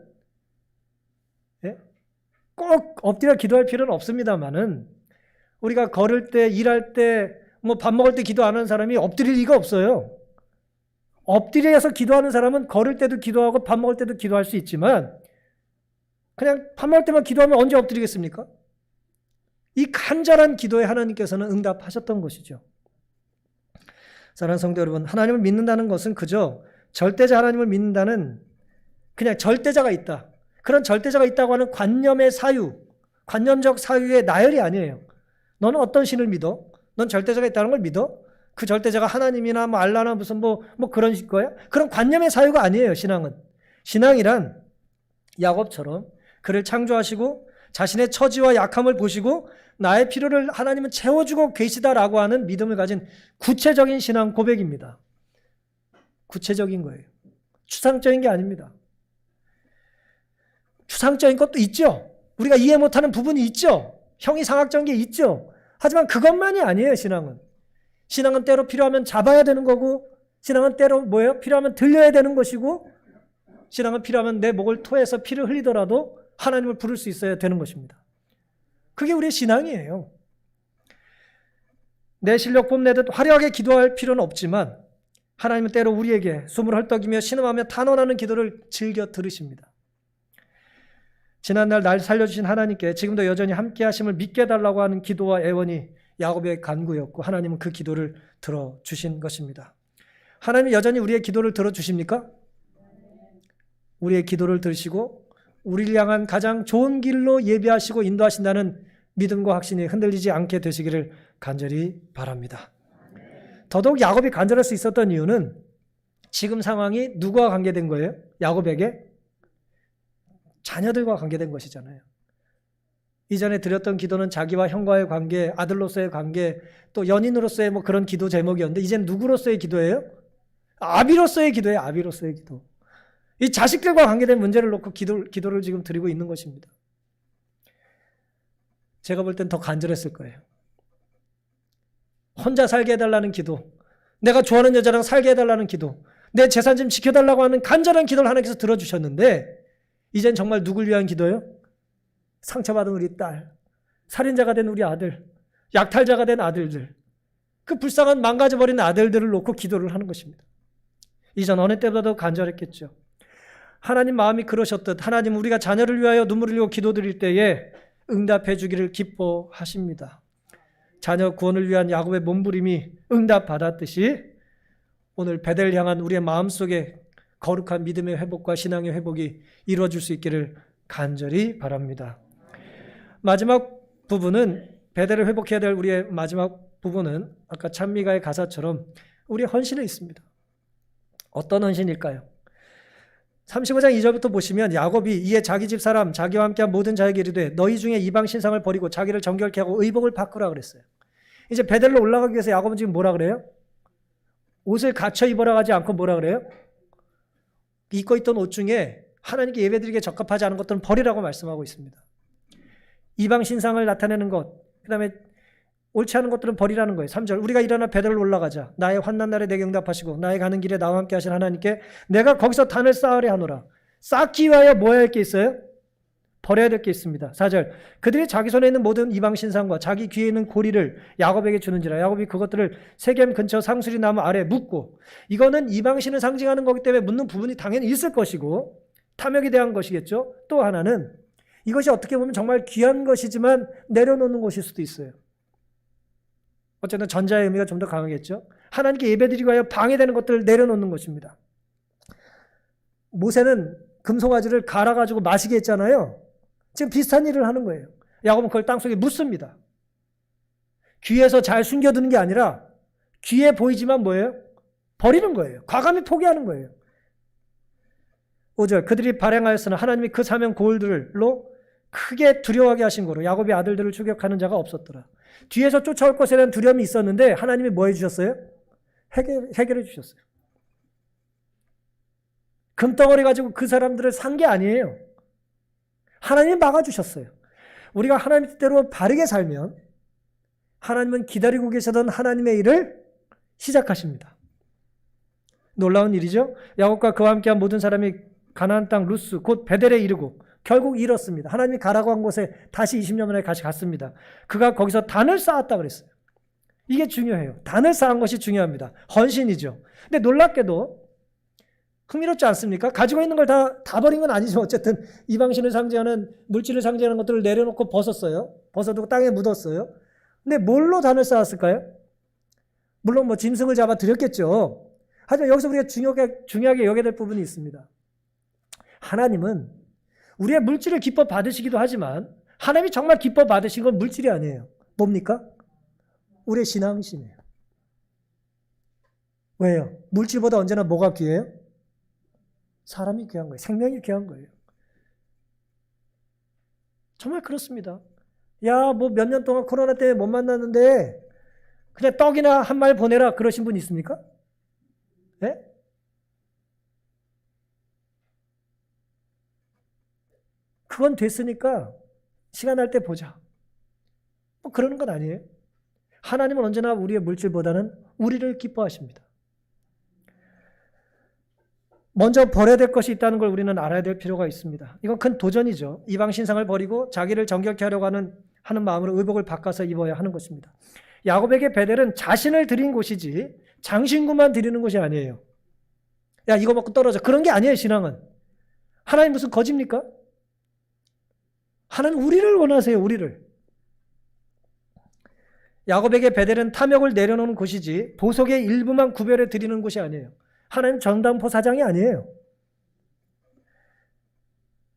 예? 꼭 엎드려 기도할 필요는 없습니다만은, 우리가 걸을 때, 일할 때, 뭐 밥 먹을 때 기도 안 하는 사람이 엎드릴 리가 없어요. 엎드려서 기도하는 사람은 걸을 때도 기도하고 밥 먹을 때도 기도할 수 있지만, 그냥 밥 먹을 때만 기도하면 언제 엎드리겠습니까? 이 간절한 기도에 하나님께서는 응답하셨던 것이죠. 사랑하는 성도 여러분, 하나님을 믿는다는 것은 그저 절대자 하나님을 믿는다는 그냥 절대자가 있다. 그런 절대자가 있다고 하는 관념의 사유, 관념적 사유의 나열이 아니에요. 너는 어떤 신을 믿어? 넌 절대자가 있다는 걸 믿어? 그 절대자가 하나님이나 뭐 알라나 무슨 뭐 그런 거야? 그런 관념의 사유가 아니에요, 신앙은. 신앙이란 야곱처럼 그를 창조하시고 자신의 처지와 약함을 보시고 나의 필요를 하나님은 채워주고 계시다라고 하는 믿음을 가진 구체적인 신앙 고백입니다. 구체적인 거예요. 추상적인 게 아닙니다. 추상적인 것도 있죠. 우리가 이해 못하는 부분이 있죠. 형이상학적인 게 있죠. 하지만 그것만이 아니에요, 신앙은. 신앙은 때로 필요하면 잡아야 되는 거고, 신앙은 때로 뭐예요? 필요하면 들려야 되는 것이고, 신앙은 필요하면 내 목을 토해서 피를 흘리더라도 하나님을 부를 수 있어야 되는 것입니다. 그게 우리의 신앙이에요. 내 실력 뽐내듯 화려하게 기도할 필요는 없지만 하나님은 때로 우리에게 숨을 헐떡이며 신음하며 탄원하는 기도를 즐겨 들으십니다. 지난날 날 살려주신 하나님께 지금도 여전히 함께 하심을 믿게 해달라고 하는 기도와 애원이 야곱의 간구였고 하나님은 그 기도를 들어주신 것입니다. 하나님이 여전히 우리의 기도를 들어주십니까? 우리의 기도를 들으시고 우리를 향한 가장 좋은 길로 예비하시고 인도하신다는 믿음과 확신이 흔들리지 않게 되시기를 간절히 바랍니다. 더더욱 야곱이 간절할 수 있었던 이유는 지금 상황이 누구와 관계된 거예요? 야곱에게? 자녀들과 관계된 것이잖아요. 이전에 드렸던 기도는 자기와 형과의 관계, 아들로서의 관계, 또 연인으로서의 뭐 그런 기도 제목이었는데 이제는 누구로서의 기도예요? 아비로서의 기도예요. 아비로서의 기도. 이 자식들과 관계된 문제를 놓고 기도를 지금 드리고 있는 것입니다. 제가 볼 땐 더 간절했을 거예요. 혼자 살게 해달라는 기도, 내가 좋아하는 여자랑 살게 해달라는 기도, 내 재산 좀 지켜달라고 하는 간절한 기도를 하나님께서 들어주셨는데 이젠 정말 누굴 위한 기도예요? 상처받은 우리 딸, 살인자가 된 우리 아들, 약탈자가 된 아들들, 그 불쌍한 망가져버린 아들들을 놓고 기도를 하는 것입니다. 이전 어느 때보다도 간절했겠죠. 하나님 마음이 그러셨듯 하나님 우리가 자녀를 위하여 눈물을 흘리고 기도드릴 때에 응답해 주기를 기뻐하십니다. 자녀 구원을 위한 야곱의 몸부림이 응답받았듯이 오늘 베델을 향한 우리의 마음속에 거룩한 믿음의 회복과 신앙의 회복이 이루어질 수 있기를 간절히 바랍니다. 마지막 부분은 베델을 회복해야 될 우리의 마지막 부분은 아까 찬미가의 가사처럼 우리의 헌신에 있습니다. 어떤 헌신일까요? 35장 2절부터 보시면 야곱이 이에 자기 집 사람 자기와 함께한 모든 자에게 이르되 너희 중에 이방 신상을 버리고 자기를 정결케 하고 의복을 바꾸라 그랬어요. 이제 베델로 올라가기 위해서 야곱은 지금 뭐라 그래요? 옷을 갖춰 입어라 하지 않고 뭐라 그래요? 입고 있던 옷 중에 하나님께 예배드리기에 적합하지 않은 것들은 버리라고 말씀하고 있습니다. 이방 신상을 나타내는 것, 그 다음에 옳지 않은 것들은 버리라는 거예요. 3절 우리가 일어나 베델로 올라가자. 나의 환난 날에 내게 응답하시고 나의 가는 길에 나와 함께 하신 하나님께 내가 거기서 단을 쌓으려 하노라. 쌓기 위하여 뭐 해야 할 게 있어요? 버려야 될 게 있습니다. 4절 그들이 자기 손에 있는 모든 이방 신상과 자기 귀에 있는 고리를 야곱에게 주는지라. 야곱이 그것들을 세겜 근처 상수리 나무 아래 묻고, 이거는 이방 신을 상징하는 거기 때문에 묻는 부분이 당연히 있을 것이고 탐욕에 대한 것이겠죠. 또 하나는 이것이 어떻게 보면 정말 귀한 것이지만 내려놓는 것일 수도 있어요. 어쨌든 전자의 의미가 좀 더 강하겠죠. 하나님께 예배드리기 위하여 방해되는 것들을 내려놓는 것입니다. 모세는 금송아지를 갈아가지고 마시게 했잖아요. 지금 비슷한 일을 하는 거예요. 야곱은 그걸 땅속에 묻습니다. 귀에서 잘 숨겨두는 게 아니라 귀에 보이지만 뭐예요? 버리는 거예요. 과감히 포기하는 거예요. 5절 그들이 발행하였으나 하나님이 그 사명 고을들로 크게 두려워하게 하신 거로 야곱의 아들들을 추격하는 자가 없었더라. 뒤에서 쫓아올 것에 대한 두려움이 있었는데 하나님이 뭐 해주셨어요? 해결해 주셨어요. 금덩어리 가지고 그 사람들을 산 게 아니에요. 하나님이 막아주셨어요. 우리가 하나님 뜻대로 바르게 살면 하나님은 기다리고 계시던 하나님의 일을 시작하십니다. 놀라운 일이죠. 야곱과 그와 함께한 모든 사람이 가나안 땅 루스 곧 베델에 이르고 결국 이뤘습니다. 하나님이 가라고 한 곳에 다시 20년 만에 다시 갔습니다. 그가 거기서 단을 쌓았다 그랬어요. 이게 중요해요. 단을 쌓은 것이 중요합니다. 헌신이죠. 근데 놀랍게도 흥미롭지 않습니까? 가지고 있는 걸 다 버린 건 아니죠. 어쨌든 이방신을 상징하는 물질을 상징하는 것들을 내려놓고 벗었어요. 벗어두고 땅에 묻었어요. 근데 뭘로 단을 쌓았을까요? 물론 뭐 짐승을 잡아 드렸겠죠. 하지만 여기서 우리가 중요하게 여겨야 될 부분이 있습니다. 하나님은 우리의 물질을 기뻐 받으시기도 하지만 하나님이 정말 기뻐 받으신 건 물질이 아니에요. 뭡니까? 우리의 신앙심이에요. 왜요? 물질보다 언제나 뭐가 귀해요? 사람이 귀한 거예요. 생명이 귀한 거예요. 정말 그렇습니다. 야, 뭐 몇 년 동안 코로나 때문에 못 만났는데 그냥 떡이나 한 말 보내라 그러신 분 있습니까? 네? 그건 됐으니까 시간 날 때 보자. 뭐 그러는 건 아니에요. 하나님은 언제나 우리의 물질보다는 우리를 기뻐하십니다. 먼저 버려야 될 것이 있다는 걸 우리는 알아야 될 필요가 있습니다. 이건 큰 도전이죠. 이방 신상을 버리고 자기를 정결케 하려고 하는 마음으로 의복을 바꿔서 입어야 하는 것입니다. 야곱에게 베델은 자신을 드린 곳이지 장신구만 드리는 곳이 아니에요. 야, 이거 먹고 떨어져. 그런 게 아니에요, 신앙은. 하나님 무슨 거짓입니까? 하나님 우리를 원하세요, 우리를. 야곱에게 베델은 탐욕을 내려놓는 곳이지 보석의 일부만 구별해 드리는 곳이 아니에요. 하나님 전당포 사장이 아니에요.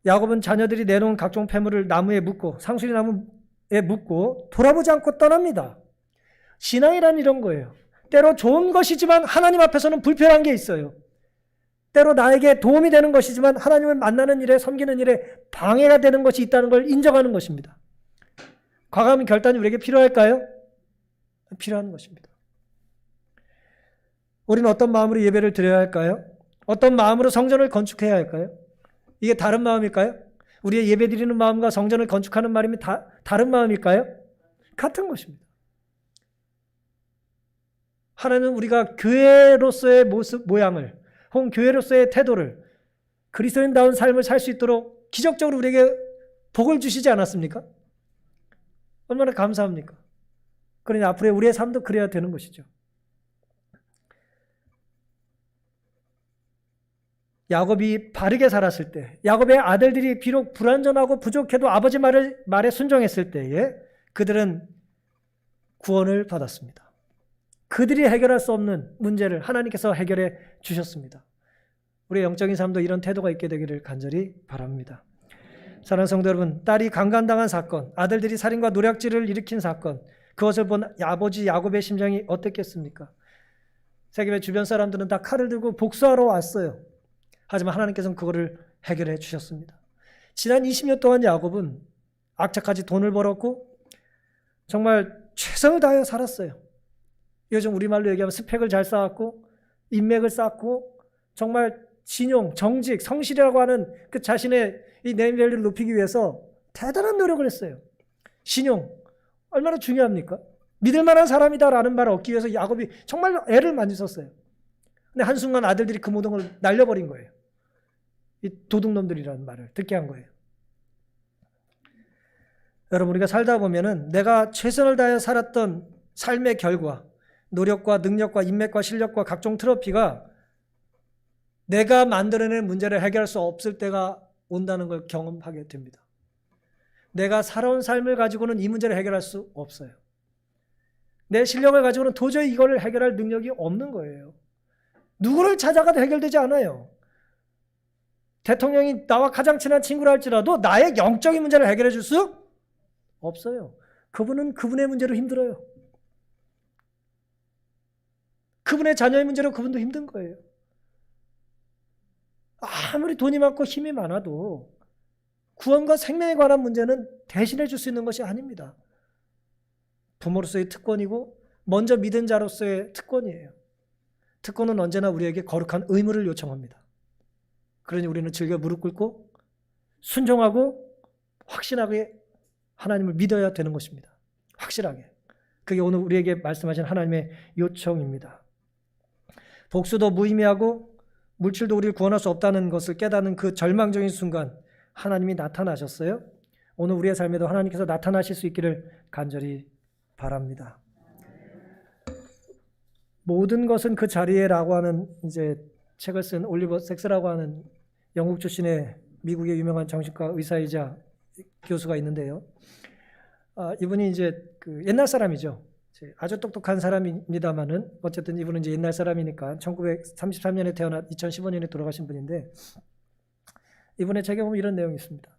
야곱은 자녀들이 내놓은 각종 폐물을 나무에 묻고 상수리 나무에 묻고 돌아보지 않고 떠납니다. 신앙이란 이런 거예요. 때로 좋은 것이지만 하나님 앞에서는 불편한 게 있어요. 때로 나에게 도움이 되는 것이지만 하나님을 만나는 일에 섬기는 일에 방해가 되는 것이 있다는 걸 인정하는 것입니다. 과감한 결단이 우리에게 필요할까요? 필요한 것입니다. 우리는 어떤 마음으로 예배를 드려야 할까요? 어떤 마음으로 성전을 건축해야 할까요? 이게 다른 마음일까요? 우리의 예배 드리는 마음과 성전을 건축하는 마음이 다른 마음일까요? 같은 것입니다. 하나님은 우리가 교회로서의 모습, 모양을 혹은 교회로서의 태도를 그리스도인다운 삶을 살 수 있도록 기적적으로 우리에게 복을 주시지 않았습니까? 얼마나 감사합니까? 그러니 앞으로 우리의 삶도 그래야 되는 것이죠. 야곱이 바르게 살았을 때, 야곱의 아들들이 비록 불완전하고 부족해도 아버지 말에 순종했을 때에 그들은 구원을 받았습니다. 그들이 해결할 수 없는 문제를 하나님께서 해결해 주셨습니다. 우리의 영적인 삶도 이런 태도가 있게 되기를 간절히 바랍니다. 사랑하는 성도 여러분, 딸이 강간당한 사건, 아들들이 살인과 노략질을 일으킨 사건, 그것을 본 아버지 야곱의 심정이 어땠겠습니까? 세겜의 주변 사람들은 다 칼을 들고 복수하러 왔어요. 하지만 하나님께서는 그거를 해결해 주셨습니다. 지난 20년 동안 야곱은 악착같이 돈을 벌었고 정말 최선을 다하여 살았어요. 요즘 우리말로 얘기하면 스펙을 잘 쌓았고 인맥을 쌓고 정말 신용, 정직, 성실이라고 하는 그 자신의 이 네임밸류를 높이기 위해서 대단한 노력을 했어요. 신용, 얼마나 중요합니까? 믿을 만한 사람이다라는 말을 얻기 위해서 야곱이 정말 애를 많이 썼어요. 근데 한순간 아들들이 그 모든 걸 날려버린 거예요. 이 도둑놈들이라는 말을 듣게 한 거예요. 여러분, 우리가 살다 보면은 내가 최선을 다해 살았던 삶의 결과, 노력과 능력과 인맥과 실력과 각종 트로피가 내가 만들어낸 문제를 해결할 수 없을 때가 온다는 걸 경험하게 됩니다. 내가 살아온 삶을 가지고는 이 문제를 해결할 수 없어요. 내 실력을 가지고는 도저히 이걸 해결할 능력이 없는 거예요. 누구를 찾아가도 해결되지 않아요. 대통령이 나와 가장 친한 친구라 할지라도 나의 영적인 문제를 해결해 줄 수 없어요. 그분은 그분의 문제로 힘들어요. 그분의 자녀의 문제로 그분도 힘든 거예요. 아무리 돈이 많고 힘이 많아도 구원과 생명에 관한 문제는 대신해 줄 수 있는 것이 아닙니다. 부모로서의 특권이고 먼저 믿은 자로서의 특권이에요. 특권은 언제나 우리에게 거룩한 의무를 요청합니다. 그러니 우리는 즐겨 무릎 꿇고 순종하고 확신하게 하나님을 믿어야 되는 것입니다. 확실하게. 그게 오늘 우리에게 말씀하신 하나님의 요청입니다. 복수도 무의미하고 물질도 우리를 구원할 수 없다는 것을 깨닫는 그 절망적인 순간 하나님이 나타나셨어요. 오늘 우리의 삶에도 하나님께서 나타나실 수 있기를 간절히 바랍니다. 모든 것은 그 자리에라고 하는 이제 책을 쓴 올리버 섹스라고 하는 영국 출신의 미국의 유명한 정신과 의사이자 교수가 있는데요. 이분이 이제 그 옛날 사람이죠. 아주 똑똑한 사람입니다만은 어쨌든 이분은 이제 옛날 사람이니까 1933년에 태어나 2015년에 돌아가신 분인데 이분의 책에 보면 이런 내용이 있습니다.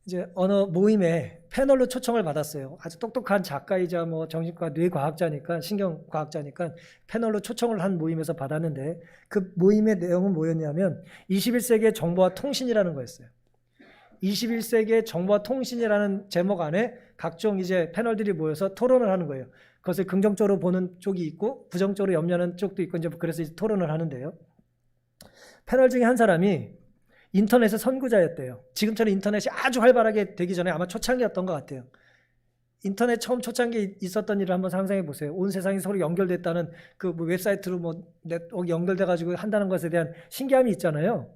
이제 어느 모임에 패널로 초청을 받았어요. 아주 똑똑한 작가이자 뭐 정신과 뇌과학자니까 신경과학자니까 패널로 초청을 한 모임에서 받았는데 그 모임의 내용은 뭐였냐면 21세기의 정보와 통신이라는 거였어요. 21세기의 정보와 통신이라는 제목 안에 각종 이제 패널들이 모여서 토론을 하는 거예요. 그것을 긍정적으로 보는 쪽이 있고 부정적으로 염려하는 쪽도 있고 이제 그래서 이제 토론을 하는데요. 패널 중에 한 사람이 인터넷의 선구자였대요. 지금처럼 인터넷이 아주 활발하게 되기 전에 아마 초창기였던 것 같아요. 인터넷 처음 초창기에 있었던 일을 한번 상상해 보세요. 온 세상이 서로 연결됐다는 그 뭐 웹사이트로 뭐 네트워크 연결돼 가지고 한다는 것에 대한 신기함이 있잖아요.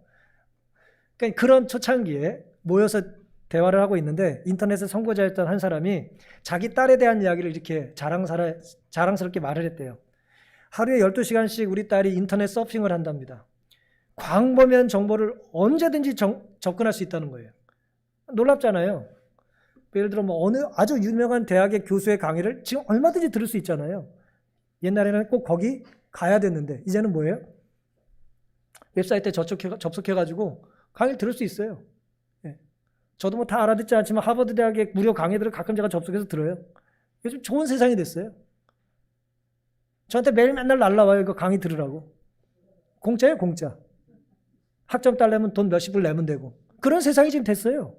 그러니까 그런 초창기에 모여서 대화를 하고 있는데 인터넷의 선구자였던 한 사람이 자기 딸에 대한 이야기를 이렇게 자랑스럽게 말을 했대요. 하루에 12시간씩 우리 딸이 인터넷 서핑을 한답니다. 광범위한 정보를 언제든지 접근할 수 있다는 거예요. 놀랍잖아요. 예를 들어 뭐 어느 아주 유명한 대학의 교수의 강의를 지금 얼마든지 들을 수 있잖아요. 옛날에는 꼭 거기 가야 됐는데 이제는 뭐예요? 웹사이트에 접속해가지고 강의를 들을 수 있어요. 예. 저도 뭐 다 알아듣지 않지만 하버드 대학의 무료 강의들을 가끔 제가 접속해서 들어요. 요즘 좋은 세상이 됐어요. 저한테 매일 맨날 날라와요. 이거 강의 들으라고. 공짜예요, 공짜. 학점 따려면 돈 몇십 불 내면 되고. 그런 세상이 지금 됐어요.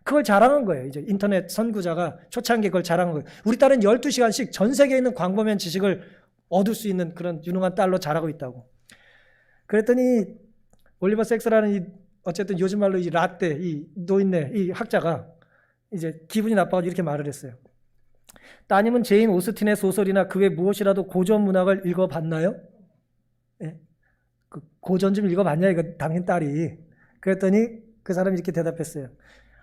그걸 자랑한 거예요. 이제 인터넷 선구자가 초창기에 그걸 자랑한 거예요. 우리 딸은 12시간씩 전 세계에 있는 광범위한 지식을 얻을 수 있는 그런 유능한 딸로 자라고 있다고. 그랬더니 올리버 섹스라는 이 어쨌든 요즘 말로 이 라떼, 이 노인네, 이 학자가 이제 기분이 나빠가지고 이렇게 말을 했어요. 따님은 제인 오스틴의 소설이나 그 외 무엇이라도 고전 문학을 읽어봤나요? 예? 그 고전 좀 읽어봤냐 이거 당신 딸이. 그랬더니 그 사람이 이렇게 대답했어요.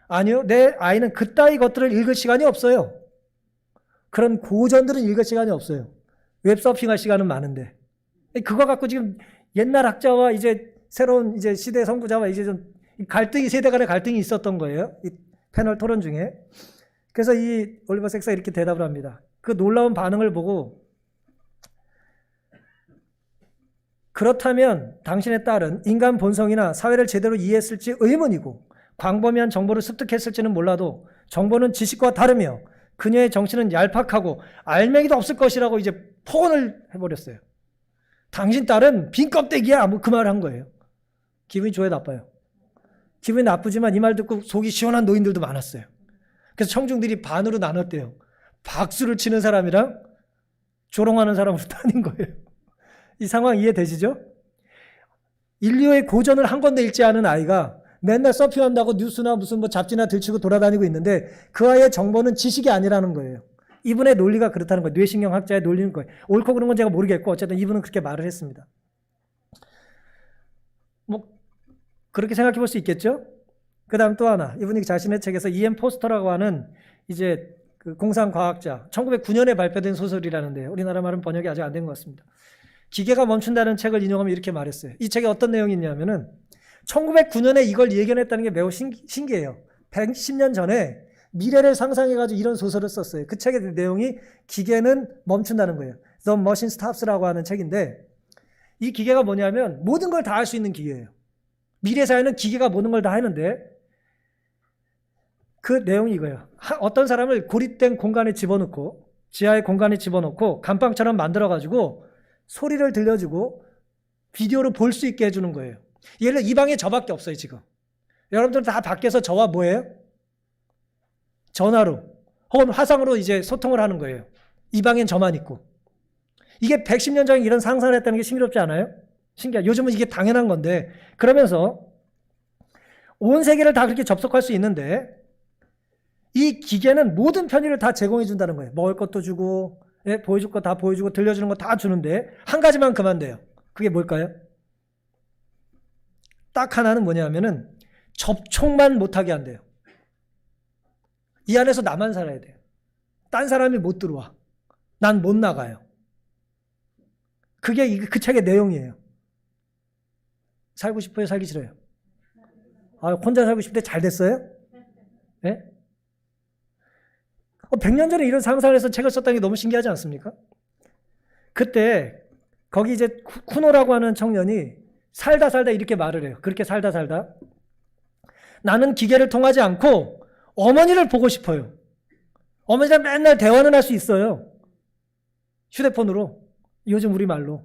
아니요, 내 아이는 그따위 것들을 읽을 시간이 없어요. 그런 고전들은 읽을 시간이 없어요. 웹서핑할 시간은 많은데. 그거 갖고 지금 옛날 학자와 이제 새로운 이제 시대 선구자와 이제 좀 갈등이, 세대 간의 갈등이 있었던 거예요. 이 패널 토론 중에. 그래서 이 올리버 섹스가 이렇게 대답을 합니다. 그 놀라운 반응을 보고, 그렇다면 당신의 딸은 인간 본성이나 사회를 제대로 이해했을지 의문이고, 광범위한 정보를 습득했을지는 몰라도 정보는 지식과 다르며 그녀의 정신은 얄팍하고 알맹이도 없을 것이라고 이제 포언을 해버렸어요. 당신 딸은 빈 껍데기야. 뭐 그 말을 한 거예요. 기분이 좋아요, 나빠요? 기분이 나쁘지만 이 말 듣고 속이 시원한 노인들도 많았어요. 그래서 청중들이 반으로 나눴대요. 박수를 치는 사람이랑 조롱하는 사람으로 나뉜 거예요. 이 상황 이해되시죠? 인류의 고전을 한 권도 읽지 않은 아이가 맨날 서핑한다고 뉴스나 무슨 뭐 잡지나 들치고 돌아다니고 있는데 그 아이의 정보는 지식이 아니라는 거예요. 이분의 논리가 그렇다는 거예요. 뇌신경학자의 논리는 거예요. 옳고 그른 건 제가 모르겠고 어쨌든 이분은 그렇게 말을 했습니다. 뭐 그렇게 생각해 볼 수 있겠죠? 그 다음 또 하나, 이분이 자신의 책에서 E.M. 포스터라고 하는 이제 그 공상과학자, 1909년에 발표된 소설이라는데요. 우리나라 말은 번역이 아직 안 된 것 같습니다. 기계가 멈춘다는 책을 인용하면 이렇게 말했어요. 이 책에 어떤 내용이 있냐면은 1909년에 이걸 예견했다는 게 매우 신기해요. 110년 전에 미래를 상상해가지고 이런 소설을 썼어요. 그 책의 내용이 기계는 멈춘다는 거예요. The Machine Stops라고 하는 책인데, 이 기계가 뭐냐면 모든 걸 다 할 수 있는 기계예요. 미래 사회는 기계가 모든 걸 다 하는데, 그 내용이 이거예요. 어떤 사람을 고립된 공간에 집어넣고, 지하의 공간에 집어넣고 감방처럼 만들어가지고 소리를 들려주고 비디오로 볼 수 있게 해주는 거예요. 예를 들어 이 방에 저밖에 없어요. 지금 여러분들은 다 밖에서 저와 뭐예요? 전화로 혹은 화상으로 이제 소통을 하는 거예요. 이 방엔 저만 있고. 이게 110년 전에 이런 상상을 했다는 게 신기롭지 않아요? 신기해요. 요즘은 이게 당연한 건데, 그러면서 온 세계를 다 그렇게 접속할 수 있는데 이 기계는 모든 편의를 다 제공해 준다는 거예요. 먹을 것도 주고, 예, 보여줄 거 다 보여주고, 들려주는 거 다 주는데 한 가지만 그만돼요. 그게 뭘까요? 딱 하나는 뭐냐면은 접촉만 못하게 한대요. 이 안에서 나만 살아야 돼요. 딴 사람이 못 들어와. 난 못 나가요. 그게 그 책의 내용이에요. 살고 싶어요? 살기 싫어요? 혼자 살고 싶을 때 잘 됐어요? 예? 100년 전에 이런 상상을 해서 책을 썼다는 게 너무 신기하지 않습니까? 그때 거기 이제 쿠노라고 하는 청년이 살다 이렇게 말을 해요. 그렇게 살다 나는 기계를 통하지 않고 어머니를 보고 싶어요. 어머니랑 맨날 대화는 할 수 있어요. 휴대폰으로. 요즘 우리말로.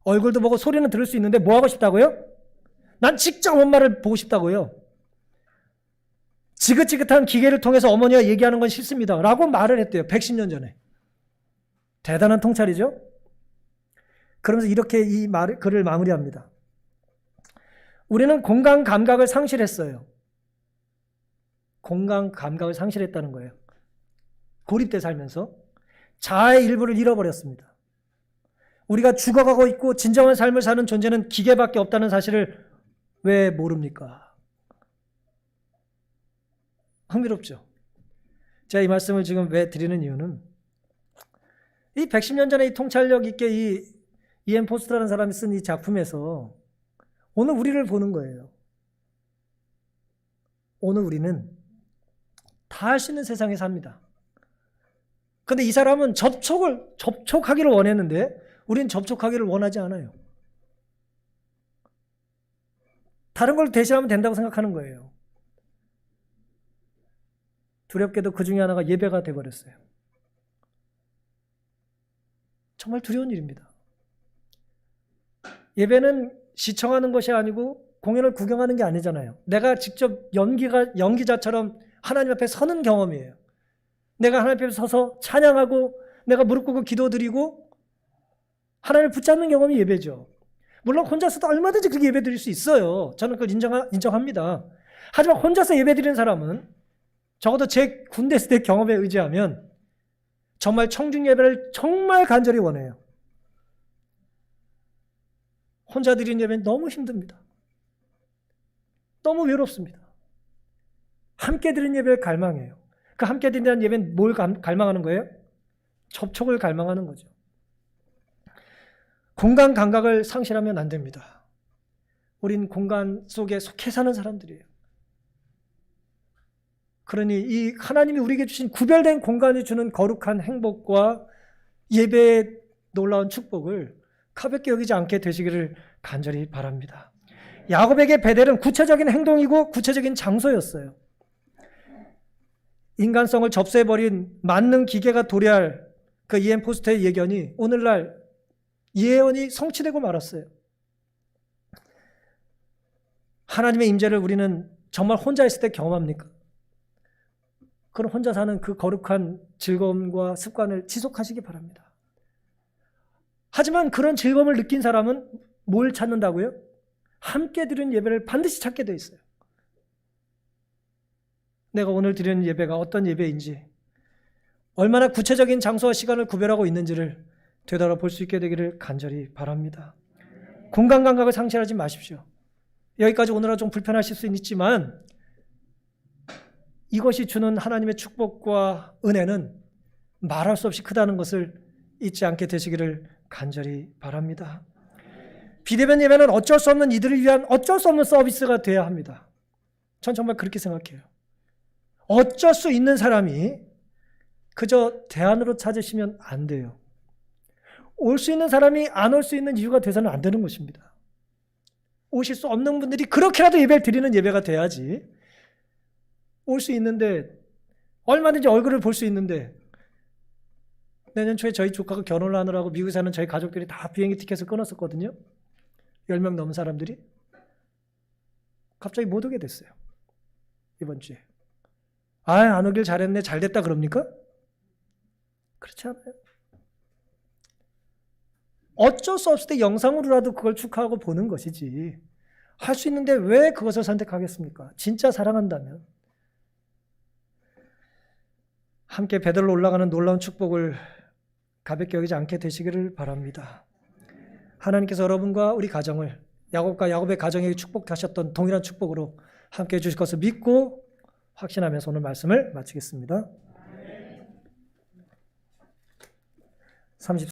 얼굴도 보고 소리는 들을 수 있는데 뭐 하고 싶다고요? 난 직접 엄마를 보고 싶다고요. 지긋지긋한 기계를 통해서 어머니와 얘기하는 건 싫습니다. 라고 말을 했대요. 110년 전에. 대단한 통찰이죠? 그러면서 이렇게 이 글을 마무리합니다. 우리는 공간 감각을 상실했어요. 공간 감각을 상실했다는 거예요. 고립돼 살면서 자아의 일부를 잃어버렸습니다. 우리가 죽어가고 있고 진정한 삶을 사는 존재는 기계밖에 없다는 사실을 왜 모릅니까? 흥미롭죠? 제가 이 말씀을 지금 왜 드리는 이유는 이 110년 전에 이 통찰력 있게 이 E.M. 포스터라는 사람이 쓴 이 작품에서 오늘 우리를 보는 거예요. 오늘 우리는 다 할 수 있는 세상에 삽니다. 그런데 이 사람은 접촉하기를 원했는데 우리는 접촉하기를 원하지 않아요. 다른 걸 대신하면 된다고 생각하는 거예요. 두렵게도 그 중에 하나가 예배가 돼버렸어요. 정말 두려운 일입니다. 예배는 시청하는 것이 아니고 공연을 구경하는 게 아니잖아요. 내가 직접 연기자처럼 하나님 앞에 서는 경험이에요. 내가 하나님 앞에 서서 찬양하고 내가 무릎 꿇고 기도드리고 하나님을 붙잡는 경험이 예배죠. 물론 혼자서도 얼마든지 그렇게 예배 드릴 수 있어요. 저는 그걸 인정합니다. 하지만 혼자서 예배 드리는 사람은 적어도 제 군대 있을 때 경험에 의지하면 정말 청중 예배를 정말 간절히 원해요. 혼자 드리는 예배는 너무 힘듭니다. 너무 외롭습니다. 함께 드리는 예배를 갈망해요. 그 함께 드리는 예배는 뭘 갈망하는 거예요? 접촉을 갈망하는 거죠. 공간 감각을 상실하면 안 됩니다. 우린 공간 속에 속해 사는 사람들이에요. 그러니 이 하나님이 우리에게 주신 구별된 공간이 주는 거룩한 행복과 예배의 놀라운 축복을 가볍게 여기지 않게 되시기를 간절히 바랍니다. 야곱에게 베델은 구체적인 행동이고 구체적인 장소였어요. 인간성을 접수해버린 만능 기계가 도래할 그 이엠 포스터의 예견이 오늘날 예언이 성취되고 말았어요. 하나님의 임재를 우리는 정말 혼자 있을 때 경험합니까? 그럼 혼자 사는 그 거룩한 즐거움과 습관을 지속하시기 바랍니다. 하지만 그런 즐거움을 느낀 사람은 뭘 찾는다고요? 함께 드리는 예배를 반드시 찾게 돼 있어요. 내가 오늘 드리는 예배가 어떤 예배인지, 얼마나 구체적인 장소와 시간을 구별하고 있는지를 되돌아볼 수 있게 되기를 간절히 바랍니다. 공간 감각을 상실하지 마십시오. 여기까지 오늘은 좀 불편하실 수 있지만 이것이 주는 하나님의 축복과 은혜는 말할 수 없이 크다는 것을 잊지 않게 되시기를 간절히 바랍니다. 비대면 예배는 어쩔 수 없는 이들을 위한 어쩔 수 없는 서비스가 되어야 합니다. 전 정말 그렇게 생각해요. 어쩔 수 있는 사람이 그저 대안으로 찾으시면 안 돼요. 올 수 있는 사람이 안 올 수 있는 이유가 돼서는 안 되는 것입니다. 오실 수 없는 분들이 그렇게라도 예배를 드리는 예배가 돼야지, 올 수 있는데 얼마든지 얼굴을 볼 수 있는데, 내년 초에 저희 조카가 결혼을 하느라고 미국에 사는 저희 가족들이 다 비행기 티켓을 끊었었거든요. 10명 넘은 사람들이 갑자기 못 오게 됐어요. 이번 주에. 안 오길 잘했네, 잘됐다 그럽니까? 그렇지 않아요. 어쩔 수 없을 때 영상으로라도 그걸 축하하고 보는 것이지, 할 수 있는데 왜 그것을 선택하겠습니까? 진짜 사랑한다면. 함께 베들로 올라가는 놀라운 축복을 가볍게 여기지 않게 되시기를 바랍니다. 하나님께서 여러분과 우리 가정을 야곱과 야곱의 가정에게 축복하셨던 동일한 축복으로 함께 해주실 것을 믿고 확신하면서 오늘 말씀을 마치겠습니다.